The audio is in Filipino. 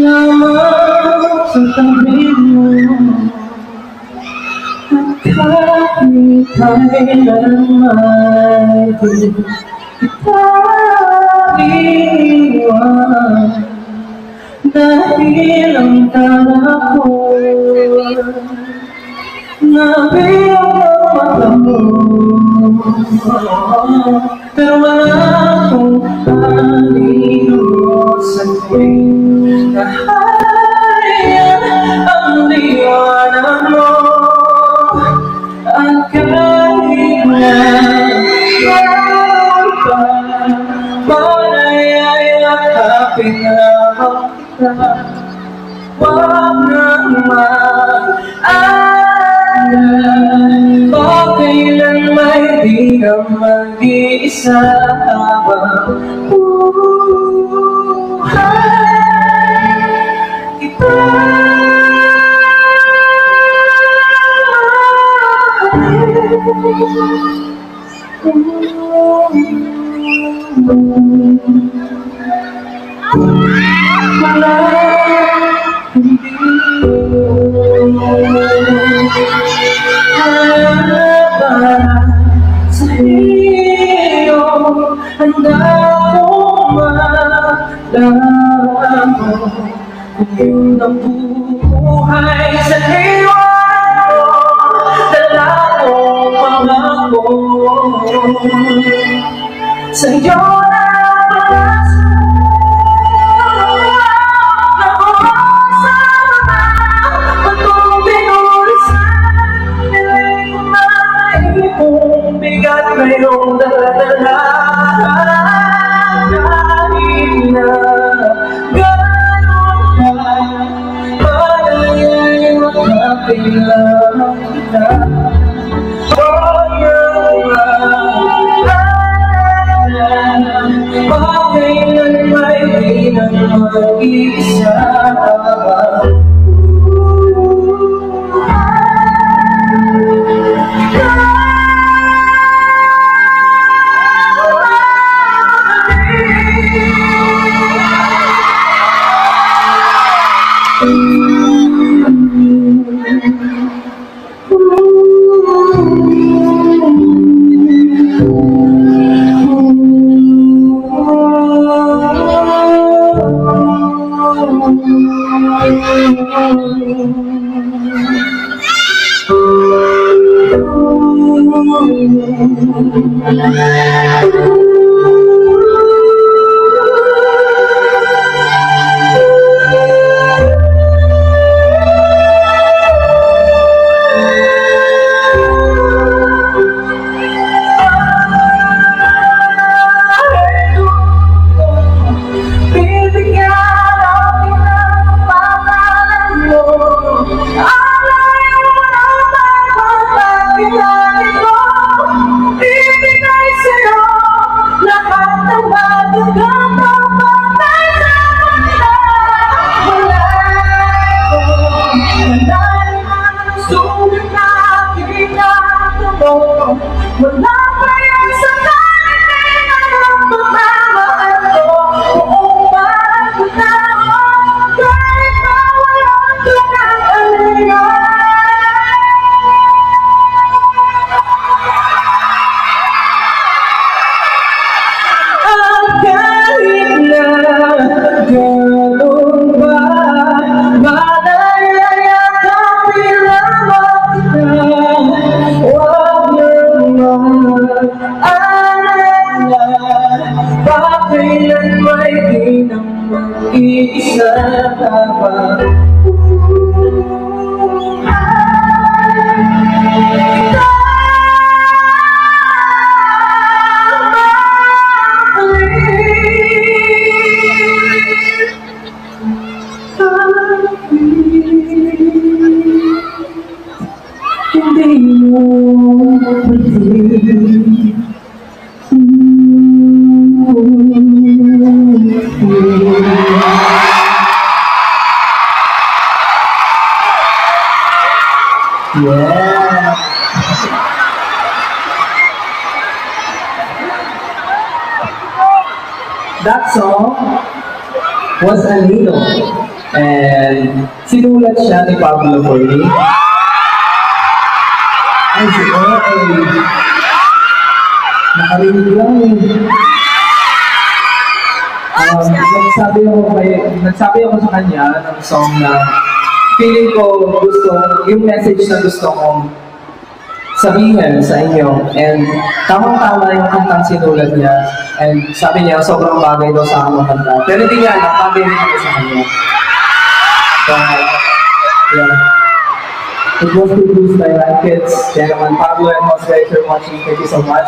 lamang sa tabi mo at kahit kailanman di kita iwan dahil ang tala ko nabiyak ang mata mo pero wala akong anino sa tuwing nahayan ang liwanag mo at kahit na meron pa manayayakapin lamang kita wag nang mag-alala okay lang may di ka mag-iisa habang buhay kita. Wala sa iyo handa kong malaman kung yun ang buhay sa liwan mo dala ko pangako sa iyo na pag-asa ngayong dala-dala kahit na gano'n ka panayay makapin lamang kita huwag nang mag-alala pakailan may di nang mag-iisa wala pa yan sa kanin ang pagmamahal ko kung bakit na kahit na wala ka ng alina ang kahit na gano'n ba manayayakapin lamang kita pakailan may di nang mag-iisa habang hindi mo mapatid that song was Anino. And sinulat siya ni Pablo Forni. Ay, nakarinig lang eh. Nagsabi ako sa kanya ng song na feeling ko yung message na gusto kong sabihin sa inyo. And tamang-tama yung kantang sinulat niya. And sabi niya, sobrang bagay daw sa aking kanta. Pero hindi niya alam, bagay rin ako sa kanya. But, yeah. It was produced by my kids, Gentleman Pablo and Jose, for watching. Thank you so much.